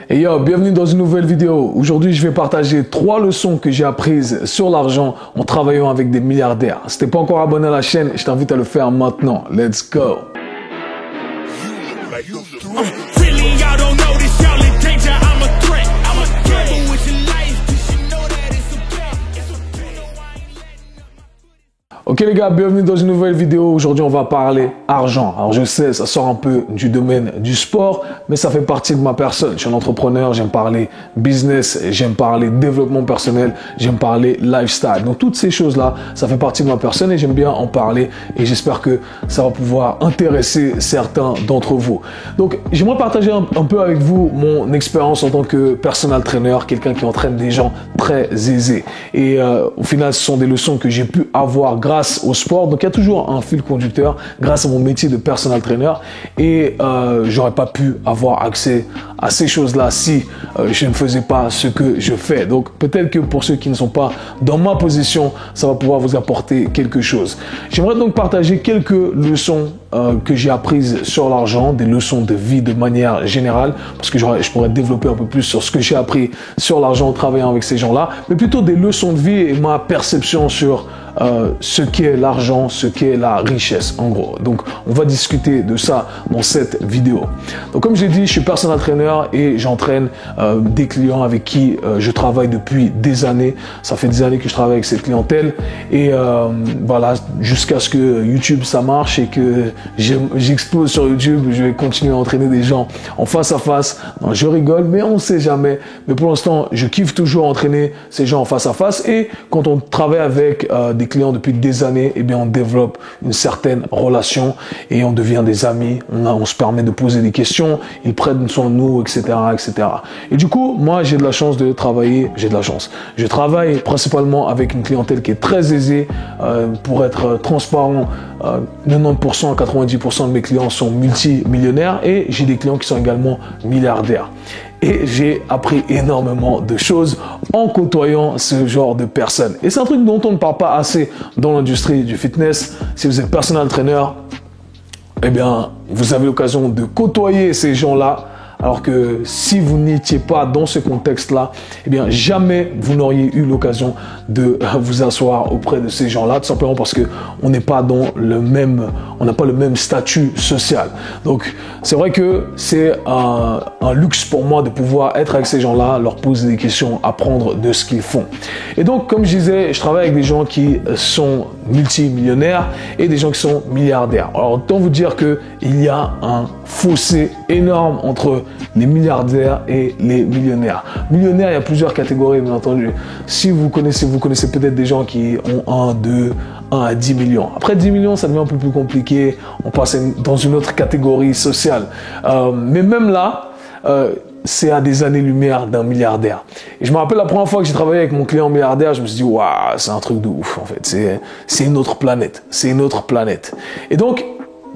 Et yo, bienvenue dans une nouvelle vidéo. Aujourd'hui, je vais partager 3 leçons que j'ai apprises sur l'argent en travaillant avec des milliardaires. Si t'es pas encore abonné à la chaîne, je t'invite à le faire maintenant. Let's go! Ok les gars, bienvenue dans une nouvelle vidéo. Aujourd'hui, on va parler argent. Alors je sais, ça sort un peu du domaine du sport, mais ça fait partie de ma personne. Je suis un entrepreneur, j'aime parler business, j'aime parler développement personnel, j'aime parler lifestyle. Donc toutes ces choses-là, ça fait partie de ma personne et j'aime bien en parler et j'espère que ça va pouvoir intéresser certains d'entre vous. Donc j'aimerais partager un peu avec vous mon expérience en tant que personal trainer, quelqu'un qui entraîne des gens très aisés. Et au final, ce sont des leçons que j'ai pu avoir grâce au sport. Donc il y a toujours un fil conducteur grâce à mon métier de personal trainer et j'aurais pas pu avoir accès à ces choses-là si je ne faisais pas ce que je fais. Donc peut-être que pour ceux qui ne sont pas dans ma position, ça va pouvoir vous apporter quelque chose. J'aimerais donc partager quelques leçons que j'ai apprises sur l'argent, des leçons de vie de manière générale, parce que je pourrais développer un peu plus sur ce que j'ai appris sur l'argent en travaillant avec ces gens-là, mais plutôt des leçons de vie et ma perception sur ce qu'est l'argent, ce qu'est la richesse en gros. Donc on va discuter de ça dans cette vidéo. Donc comme j'ai dit, je suis personal trainer et j'entraîne des clients avec qui je travaille depuis des années. Ça fait des années que je travaille avec cette clientèle et voilà, jusqu'à ce que YouTube ça marche et que j'explose sur YouTube. Je vais continuer à entraîner des gens en face à face. Non, je rigole, mais on ne sait jamais. Mais pour l'instant, je kiffe toujours entraîner ces gens en face à face et quand on travaille avec des clients depuis des années, eh bien on développe une certaine relation et on devient des amis. On se permet de poser des questions, ils prennent soin de nous, etc., etc. Et du coup, moi, j'ai de la chance de travailler. J'ai de la chance. Je travaille principalement avec une clientèle qui est très aisée. Pour être transparent, 90% à 90% de mes clients sont multimillionnaires et j'ai des clients qui sont également milliardaires. Et j'ai appris énormément de choses en côtoyant ce genre de personnes. Et c'est un truc dont on ne parle pas assez dans l'industrie du fitness. Si vous êtes personal trainer, eh bien, vous avez l'occasion de côtoyer ces gens-là. Alors que si vous n'étiez pas dans ce contexte-là, eh bien, jamais vous n'auriez eu l'occasion de vous asseoir auprès de ces gens-là, tout simplement parce que on n'est pas dans le même, on n'a pas le même statut social. Donc, c'est vrai que c'est un luxe pour moi de pouvoir être avec ces gens-là, leur poser des questions, apprendre de ce qu'ils font. Et donc, comme je disais, je travaille avec des gens qui sont multimillionnaires et des gens qui sont milliardaires. Alors, autant vous dire que il y a un fossé énorme entre les milliardaires et les millionnaires. Millionnaires, il y a plusieurs catégories, bien entendu. Si vous connaissez peut-être des gens qui ont 1 à 10 millions. Après 10 millions, ça devient un peu plus compliqué. On passe dans une autre catégorie sociale. Mais même là, c'est à des années-lumière d'un milliardaire. Et je me rappelle la première fois que j'ai travaillé avec mon client milliardaire, je me suis dit, waouh, c'est un truc de ouf, en fait. C'est une autre planète. C'est une autre planète. Et donc,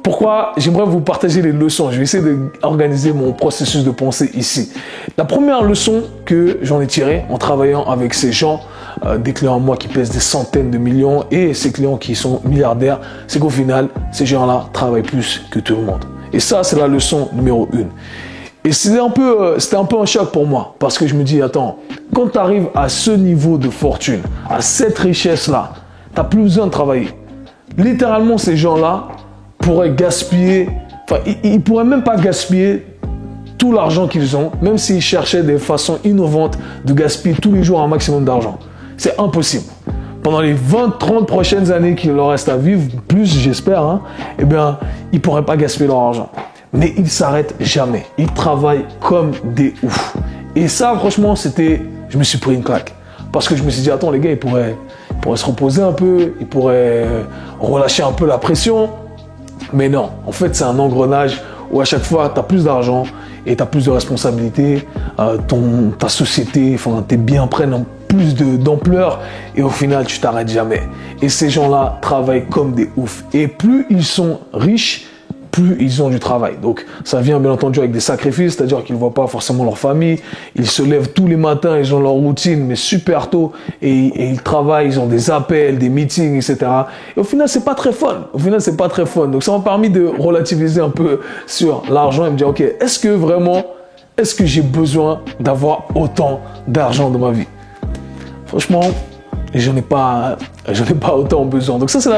pourquoi j'aimerais vous partager les leçons. Je vais essayer d'organiser mon processus de pensée ici. La première leçon que j'en ai tirée en travaillant avec ces gens, des clients à moi qui pèsent des centaines de millions et ces clients qui sont milliardaires, c'est qu'au final, ces gens-là travaillent plus que tout le monde. Et ça, c'est la leçon numéro 1. Et c'était un peu un choc pour moi parce que je me dis, attends, quand tu arrives à ce niveau de fortune, à cette richesse-là, tu n'as plus besoin de travailler. Littéralement, ces gens-là pourraient gaspiller, enfin, ils pourraient même pas gaspiller tout l'argent qu'ils ont, même s'ils cherchaient des façons innovantes de gaspiller tous les jours un maximum d'argent. C'est impossible. Pendant les 20-30 prochaines années qu'il leur reste à vivre, plus j'espère, hein, eh bien, ils pourraient pas gaspiller leur argent. Mais ils s'arrêtent jamais. Ils travaillent comme des oufs. Et ça, franchement, je me suis pris une claque. Parce que je me suis dit, attends, les gars, ils pourraient se reposer un peu, ils pourraient relâcher un peu la pression. Mais non, en fait, c'est un engrenage où à chaque fois, tu as plus d'argent et tu as plus de responsabilités. Ta société, enfin, tes biens prennent plus d'ampleur et au final, tu t'arrêtes jamais. Et ces gens-là travaillent comme des oufs. Et plus ils sont riches, plus ils ont du travail. Donc, ça vient bien entendu avec des sacrifices, c'est-à-dire qu'ils ne voient pas forcément leur famille. Ils se lèvent tous les matins, ils ont leur routine, mais super tôt, et ils travaillent, ils ont des appels, des meetings, etc. Et au final, c'est pas très fun. Donc, ça m'a permis de relativiser un peu sur l'argent et me dire, ok, est-ce que vraiment est-ce que j'ai besoin d'avoir autant d'argent dans ma vie? Franchement, j'en ai pas autant besoin. Donc ça, c'est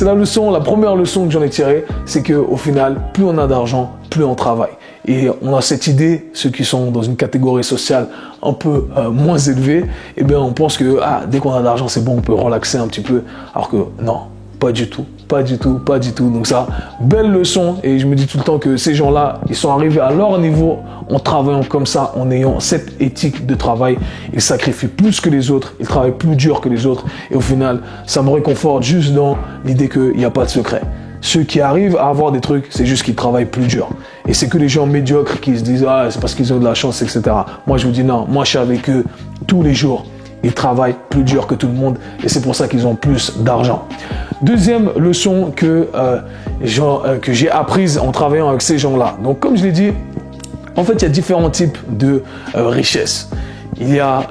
la leçon, la première leçon que j'en ai tirée, c'est qu'au final, plus on a d'argent, plus on travaille. Et on a cette idée, ceux qui sont dans une catégorie sociale un peu moins élevée, eh bien, on pense que dès qu'on a de l'argent, c'est bon, on peut relaxer un petit peu. Alors que non, pas du tout, pas du tout, pas du tout. Donc ça, belle leçon. Et je me dis tout le temps que ces gens-là, ils sont arrivés à leur niveau en travaillant comme ça, en ayant cette éthique de travail. Ils sacrifient plus que les autres, ils travaillent plus dur que les autres. Et au final, ça me réconforte juste dans l'idée qu'il n'y a pas de secret. Ceux qui arrivent à avoir des trucs, c'est juste qu'ils travaillent plus dur. Et c'est que les gens médiocres qui se disent « Ah, c'est parce qu'ils ont de la chance, etc. » Moi, je vous dis non. Moi, je suis avec eux tous les jours. Ils travaillent plus dur que tout le monde et c'est pour ça qu'ils ont plus d'argent. Deuxième leçon que j'ai apprise en travaillant avec ces gens-là. Donc, comme je l'ai dit, en fait, il y a différents types de richesse. Il y a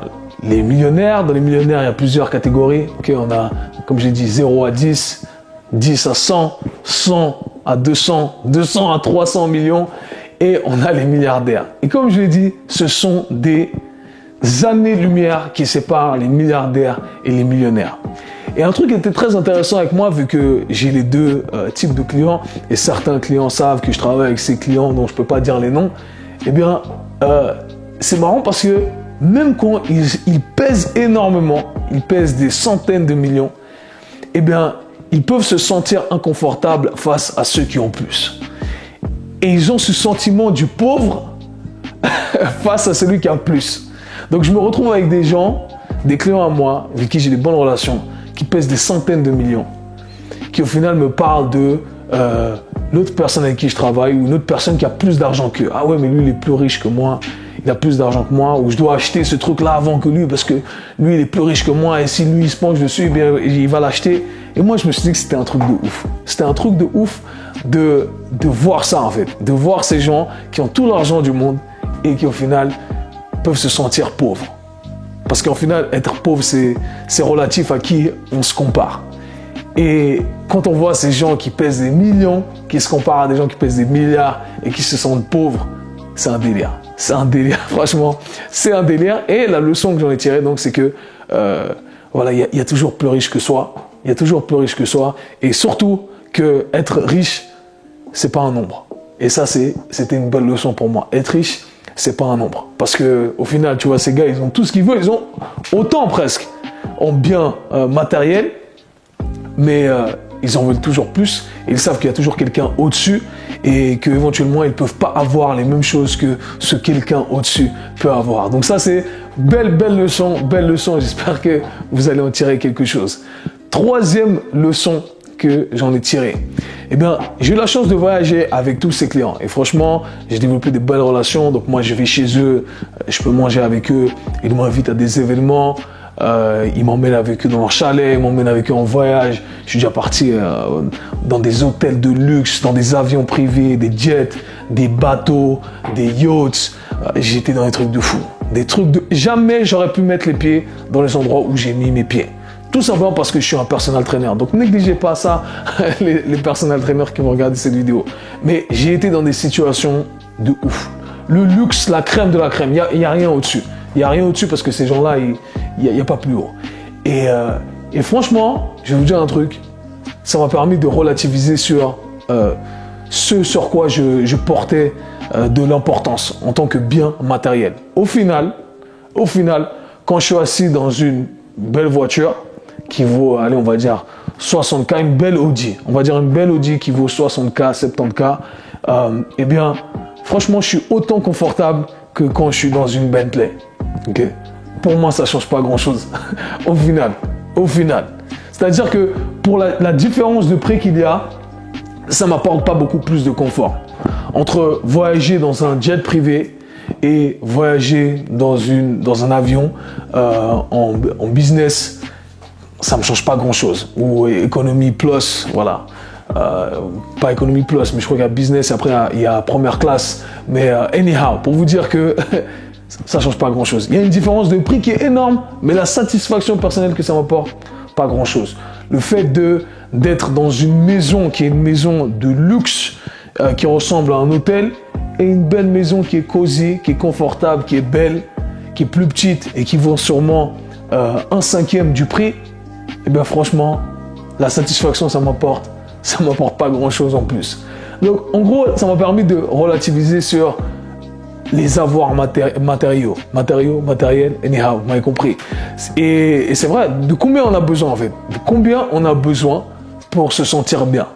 les millionnaires. Dans les millionnaires, il y a plusieurs catégories. Okay, on a, comme j'ai dit, 0 à 10, 10 à 100, 100 à 200, 200 à 300 millions. Et on a les milliardaires. Et comme je l'ai dit, ce sont des années-lumière qui séparent les milliardaires et les millionnaires. Et un truc qui était très intéressant avec moi, vu que j'ai les deux types de clients, et certains clients savent que je travaille avec ces clients dont je ne peux pas dire les noms, eh bien, c'est marrant parce que même quand ils pèsent énormément, ils pèsent des centaines de millions, eh bien, ils peuvent se sentir inconfortables face à ceux qui ont plus. Et ils ont ce sentiment du pauvre face à celui qui a plus. Donc, je me retrouve avec des gens, des clients à moi, avec qui j'ai des bonnes relations, qui pèsent des centaines de millions, qui au final me parlent de l'autre personne avec qui je travaille ou une autre personne qui a plus d'argent qu'eux. Ah ouais, mais lui, il est plus riche que moi, il a plus d'argent que moi, ou je dois acheter ce truc-là avant que lui parce que lui, il est plus riche que moi et si lui, il se penche dessus, eh bien, il va l'acheter. Et moi, je me suis dit que c'était un truc de ouf. C'était un truc de ouf de voir ça, en fait, de voir ces gens qui ont tout l'argent du monde et qui, au final, peuvent se sentir pauvres. Parce qu'en final, être pauvre, c'est relatif à qui on se compare. Et quand on voit ces gens qui pèsent des millions, qui se comparent à des gens qui pèsent des milliards et qui se sentent pauvres, c'est un délire. C'est un délire, franchement. C'est un délire. Et la leçon que j'en ai tirée, donc, c'est que, voilà, il y a toujours plus riche que soi. Il y a toujours plus riche que soi. Et surtout, que être riche, c'est pas un nombre. Et ça, c'était une belle leçon pour moi. Être riche, c'est pas un nombre. Parce que au final, tu vois, ces gars, ils ont tout ce qu'ils veulent. Ils ont autant presque en biens matériels, mais ils en veulent toujours plus. Et ils savent qu'il y a toujours quelqu'un au-dessus et qu'éventuellement, ils ne peuvent pas avoir les mêmes choses que ce quelqu'un au-dessus peut avoir. Donc ça, c'est belle leçon, belle leçon. J'espère que vous allez en tirer quelque chose. Troisième leçon que j'en ai tiré. Eh bien, j'ai eu la chance de voyager avec tous ces clients. Et franchement, j'ai développé des belles relations. Donc moi, je vais chez eux, je peux manger avec eux. Ils m'invitent à des événements. Ils m'emmènent avec eux dans leur chalet, ils m'emmènent avec eux en voyage. Je suis déjà parti dans des hôtels de luxe, dans des avions privés, des jets, des bateaux, des yachts. J'étais dans des trucs de fou. Des trucs de... Jamais j'aurais pu mettre les pieds dans les endroits où j'ai mis mes pieds. Tout simplement parce que je suis un personal trainer. Donc, négligez pas ça, les personal trainers qui vont regarder cette vidéo. Mais j'ai été dans des situations de ouf. Le luxe, la crème de la crème. Il n'y a rien au-dessus. Il n'y a rien au-dessus parce que ces gens-là, il n'y a pas plus haut. Et franchement, je vais vous dire un truc. Ça m'a permis de relativiser sur ce sur quoi je portais de l'importance en tant que bien matériel. Au final, quand je suis assis dans une belle voiture, qui vaut, allez, on va dire 60K, une belle Audi. On va dire une belle Audi qui vaut 60K, 70K. Eh bien, franchement, je suis autant confortable que quand je suis dans une Bentley. Okay? Pour moi, ça ne change pas grand-chose. Au final. C'est-à-dire que pour la différence de prix qu'il y a, ça ne m'apporte pas beaucoup plus de confort. Entre voyager dans un jet privé et voyager dans un avion en business, ça ne me change pas grand-chose. Ou économie plus, voilà. Pas économie plus, mais je crois qu'il y a business et après il y a première classe. Mais anyhow, pour vous dire que ça ne change pas grand-chose. Il y a une différence de prix qui est énorme, mais la satisfaction personnelle que ça m'apporte, pas grand-chose. Le fait d'être dans une maison qui est une maison de luxe, qui ressemble à un hôtel, et une belle maison qui est cosy, qui est confortable, qui est belle, qui est plus petite et qui vaut sûrement 1/5 du prix, et bien franchement, la satisfaction, ça m'apporte pas grand-chose en plus. Donc, en gros, ça m'a permis de relativiser sur les avoirs matériels, anyhow, vous m'avez compris. Et c'est vrai, de combien on a besoin en fait? De combien on a besoin pour se sentir bien?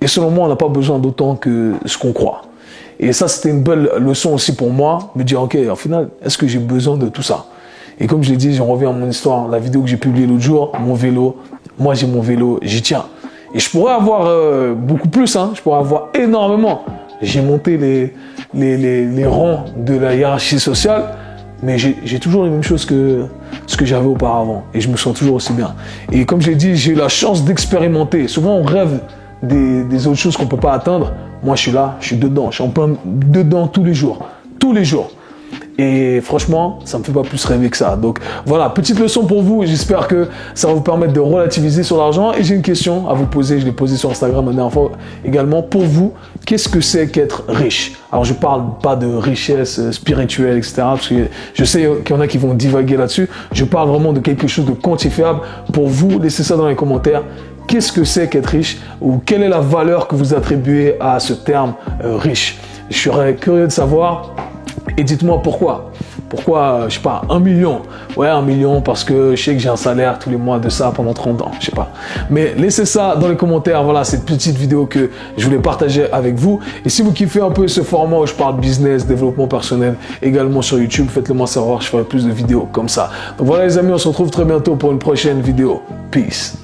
Et selon moi, on n'a pas besoin d'autant que ce qu'on croit. Et ça, c'était une belle leçon aussi pour moi, me dire, ok, au final, est-ce que j'ai besoin de tout ça? Et comme je l'ai dit, j'en reviens à mon histoire, la vidéo que j'ai publiée l'autre jour, mon vélo, moi j'ai mon vélo, j'y tiens. Et je pourrais avoir beaucoup plus, hein, je pourrais avoir énormément. J'ai monté les rangs de la hiérarchie sociale, mais j'ai toujours les mêmes choses que ce que j'avais auparavant. Et je me sens toujours aussi bien. Et comme j'ai dit, j'ai eu la chance d'expérimenter. Souvent, on rêve des autres choses qu'on ne peut pas atteindre. Moi, je suis là, je suis dedans. Je suis en plein dedans tous les jours. Tous les jours. Et franchement, ça ne me fait pas plus rêver que ça. Donc voilà, petite leçon pour vous. J'espère que ça va vous permettre de relativiser sur l'argent. Et j'ai une question à vous poser. Je l'ai posée sur Instagram la dernière fois également. Pour vous, qu'est-ce que c'est qu'être riche? Alors, je ne parle pas de richesse spirituelle, etc. Parce que je sais qu'il y en a qui vont divaguer là-dessus. Je parle vraiment de quelque chose de quantifiable. Pour vous, laissez ça dans les commentaires. Qu'est-ce que c'est qu'être riche? Ou quelle est la valeur que vous attribuez à ce terme riche? Je serais curieux de savoir. Et dites-moi pourquoi. Pourquoi, je sais pas, 1 million? Ouais, 1 million parce que je sais que j'ai un salaire tous les mois de ça pendant 30 ans, je sais pas. Mais laissez ça dans les commentaires, voilà, cette petite vidéo que je voulais partager avec vous. Et si vous kiffez un peu ce format où je parle business, développement personnel, également sur YouTube, faites-le moi savoir, je ferai plus de vidéos comme ça. Donc voilà les amis, on se retrouve très bientôt pour une prochaine vidéo. Peace.